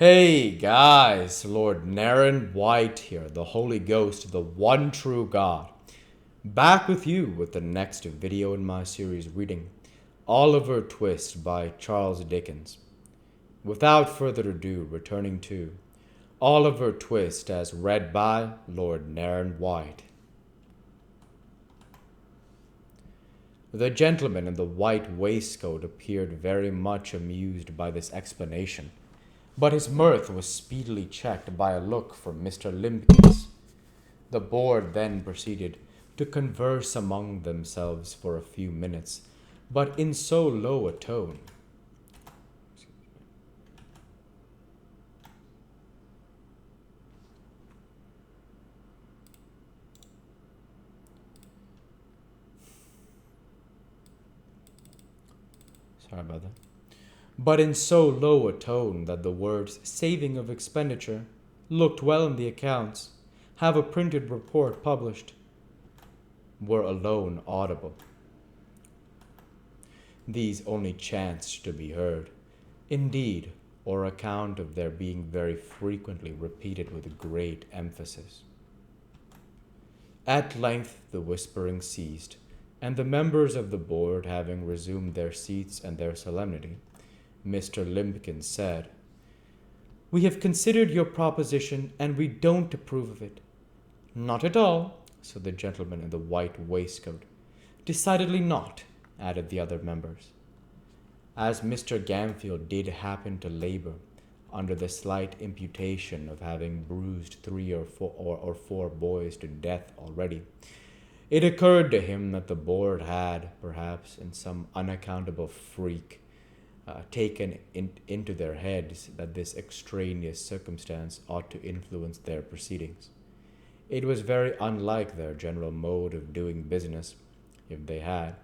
Hey guys, Lord Naren White here, the Holy Ghost, the one true God. Back with you with the next video in my series reading Oliver Twist by Charles Dickens. Without further ado, returning to Oliver Twist as read by Lord Naren White. The gentleman in the white waistcoat appeared very much amused by this explanation, but his mirth was speedily checked by a look from Mr. Limbkins. The board then proceeded to converse among themselves for a few minutes, but in so low a tone. Sorry about that. But in so low a tone that the words saving of expenditure, looked well in the accounts, have a printed report published, were alone audible. These only chanced to be heard, indeed, or account of their being very frequently repeated with great emphasis. At length the whispering ceased, and the members of the board having resumed their seats and their solemnity, Mr. Limbkins said, "We have considered your proposition, and we don't approve of it." "Not at all," said the gentleman in the white waistcoat. "Decidedly not," added the other members. As Mr. Gamfield did happen to labor under the slight imputation of having bruised three or four boys to death already, it occurred to him that the board had, perhaps in some unaccountable freak, taken into their heads that this extraneous circumstance ought to influence their proceedings. It was very unlike their general mode of doing business, if they had,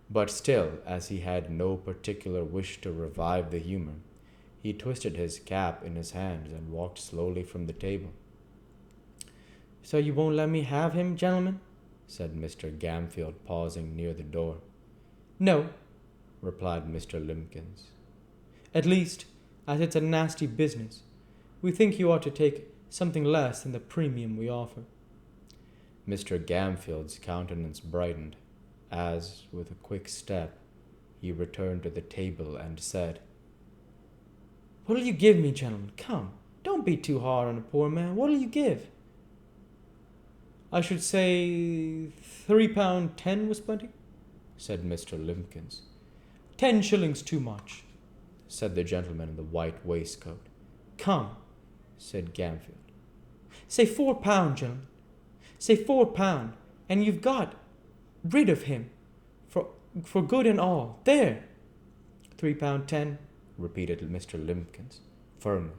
but still, as he had no particular wish to revive the humor, he twisted his cap in his hands and walked slowly from the table. "So you won't let me have him, gentlemen?" said Mr. Gamfield, pausing near the door. "No," replied Mr. Limbkins. "At least, as it's a nasty business, we think you ought to take something less than the premium we offer." Mr. Gamfield's countenance brightened, as, with a quick step, he returned to the table and said, "What'll you give me, gentlemen? Come, don't be too hard on a poor man. What'll you give?" "I should say £3.10 was plenty," said Mr. Limbkins. "10 shillings too much," said the gentleman in the white waistcoat. "Come," said Gamfield. "Say £4, gentlemen. Say £4, and you've got rid of him for good and all. There!" £3.10, repeated Mr. Limbkins, firmly.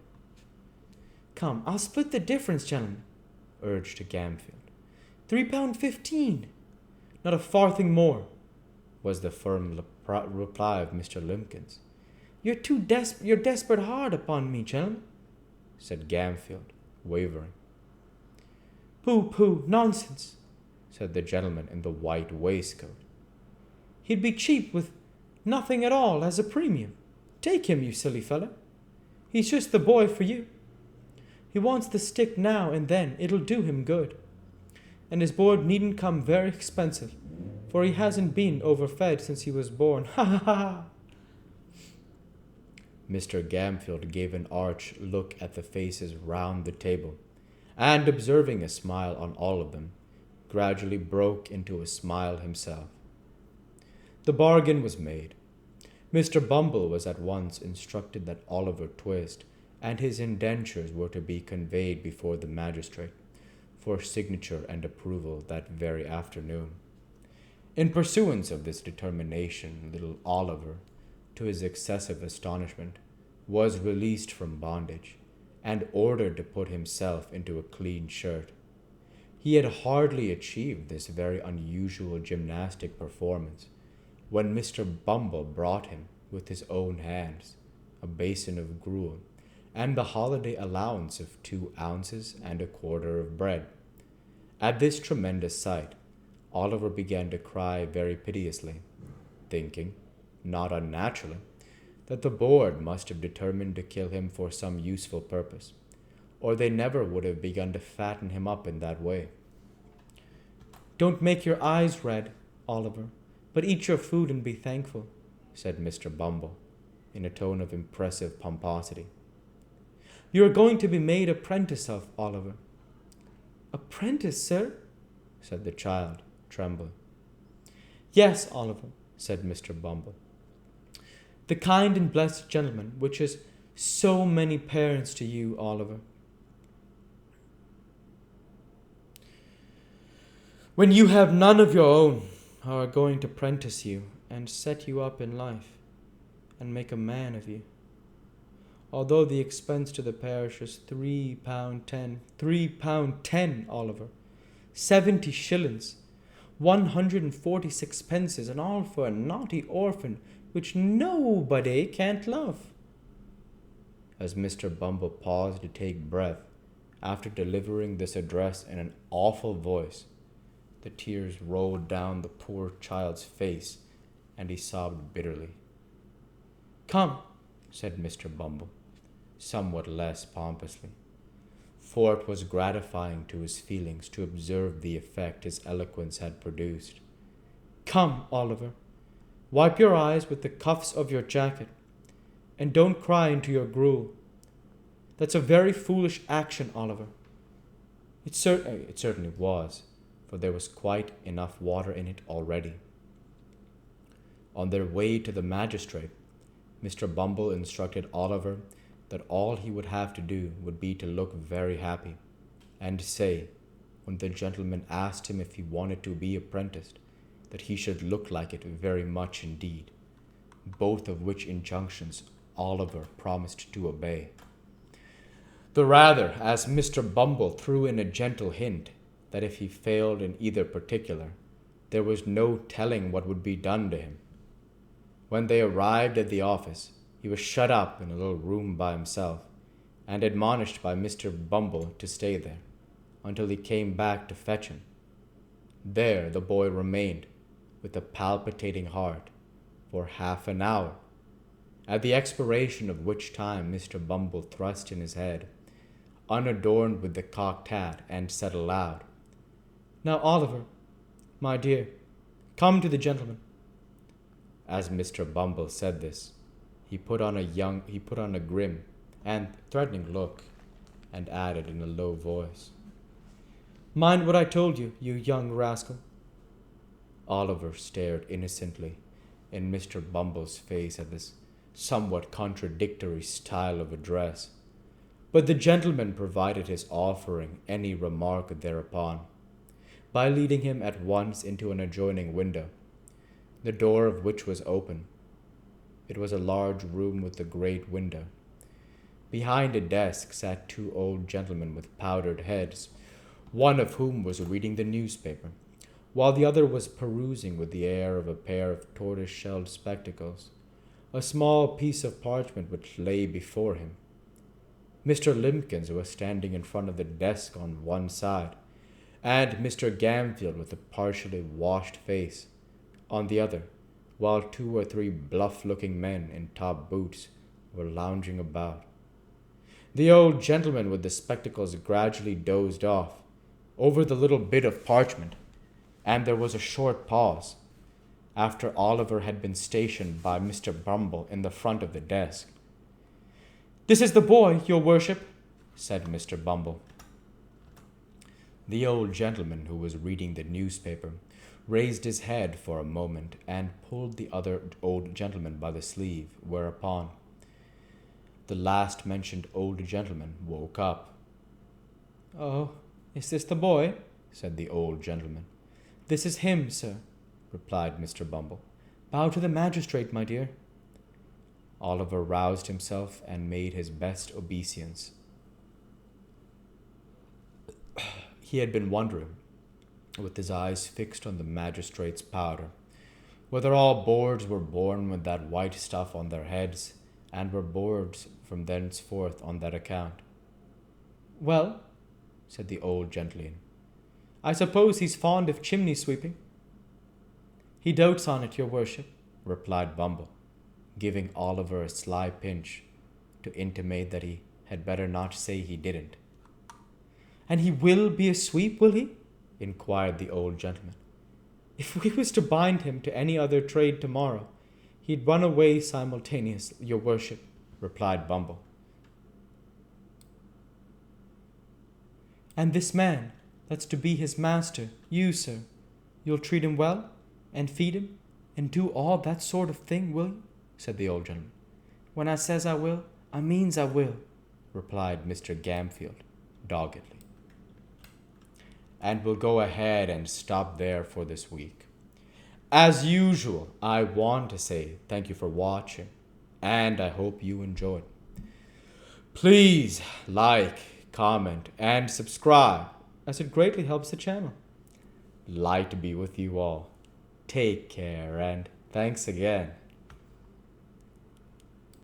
"Come, I'll split the difference, gentlemen," urged Gamfield. £3.15. "Not a farthing more," was the firm reply of Mr. Limbkins. You're desperate hard upon me, gentlemen," said Gamfield, wavering. "Pooh, nonsense," said the gentleman in the white waistcoat. "He'd be cheap with nothing at all as a premium. Take him, you silly fellow. He's just the boy for you. He wants the stick now and then. It'll do him good. And his board needn't come very expensive, for he hasn't been overfed since he was born. Ha ha ha!" Mr. Gamfield gave an arch look at the faces round the table, and observing a smile on all of them, gradually broke into a smile himself. The bargain was made. Mr. Bumble was at once instructed that Oliver Twist and his indentures were to be conveyed before the magistrate for signature and approval that very afternoon. In pursuance of this determination, little Oliver, to his excessive astonishment, was released from bondage, and ordered to put himself into a clean shirt. He had hardly achieved this very unusual gymnastic performance when Mr. Bumble brought him, with his own hands, a basin of gruel, and the holiday allowance of 2 ounces and a quarter of bread. At this tremendous sight, Oliver began to cry very piteously, thinking, not unnaturally, that the board must have determined to kill him for some useful purpose, or they never would have begun to fatten him up in that way. Don't make your eyes red, Oliver, but eat your food and be thankful, said Mr. Bumble, in a tone of impressive pomposity. You are going to be made apprentice of, Oliver. Apprentice, sir? said the child, trembling. Yes, Oliver, said Mr. Bumble. The kind and blessed gentleman which is so many parents to you, Oliver. When you have none of your own, are going to prentice you and set you up in life and make a man of you. Although the expense to the parish is £3.10, Oliver, 70 shillings, 146 pences, and all for a naughty orphan which nobody can't love. As Mr. Bumble paused to take breath after delivering this address in an awful voice, the tears rolled down the poor child's face, and he sobbed bitterly. Come, said Mr. Bumble, somewhat less pompously, for it was gratifying to his feelings to observe the effect his eloquence had produced. Come, Oliver, wipe your eyes with the cuffs of your jacket, and don't cry into your gruel. That's a very foolish action, Oliver. It certainly was, for there was quite enough water in it already. On their way to the magistrate, Mr. Bumble instructed Oliver that all he would have to do would be to look very happy, and say, when the gentleman asked him if he wanted to be apprenticed, that he should look like it very much indeed, both of which injunctions Oliver promised to obey. The rather, as Mr. Bumble threw in a gentle hint that if he failed in either particular, there was no telling what would be done to him. When they arrived at the office, he was shut up in a little room by himself, and admonished by Mr. Bumble to stay there, until he came back to fetch him. There the boy remained, with a palpitating heart, for half an hour, at the expiration of which time Mr. Bumble thrust in his head, unadorned with the cocked hat, and said aloud, Now, Oliver, my dear, come to the gentleman. As Mr. Bumble said this, he put on a grim and threatening look, and added in a low voice, Mind what I told you, you young rascal. Oliver stared innocently in Mr. Bumble's face at this somewhat contradictory style of address, but the gentleman provided his offering any remark thereupon, by leading him at once into an adjoining window, the door of which was open. It was a large room with a great window. Behind a desk sat two old gentlemen with powdered heads, one of whom was reading the newspaper, while the other was perusing with the air of a pair of tortoise-shell spectacles a small piece of parchment which lay before him. Mr. Limbkins was standing in front of the desk on one side, and Mr. Gamfield, with a partially washed face, on the other, while 2 or 3 bluff-looking men in top boots were lounging about. The old gentleman with the spectacles gradually dozed off over the little bit of parchment, and there was a short pause, after Oliver had been stationed by Mr. Bumble in the front of the desk. This is the boy, your worship, said Mr. Bumble. The old gentleman, who was reading the newspaper, raised his head for a moment and pulled the other old gentleman by the sleeve, whereupon the last mentioned old gentleman woke up. Oh, is this the boy? said the old gentleman. This is him, sir, replied Mr. Bumble. Bow to the magistrate, my dear. Oliver roused himself and made his best obeisance. He had been wondering, with his eyes fixed on the magistrate's powder, whether all boards were born with that white stuff on their heads, and were boards from thenceforth on that account. Well, said the old gentleman, I suppose he's fond of chimney sweeping. He dotes on it, your worship, replied Bumble, giving Oliver a sly pinch to intimate that he had better not say he didn't. And he will be a sweep, will he? Inquired the old gentleman. If we was to bind him to any other trade tomorrow, he'd run away simultaneously, your worship, replied Bumble. And this man, that's to be his master, you, sir, you'll treat him well, and feed him, and do all that sort of thing, will you? Said the old gentleman. When I says I will, I means I will, replied Mr. Gamfield doggedly. And we'll go ahead and stop there for this week. As usual, I want to say thank you for watching, and I hope you enjoyed. Please like, comment, and subscribe, as it greatly helps the channel. Light be with you all. Take care, and thanks again.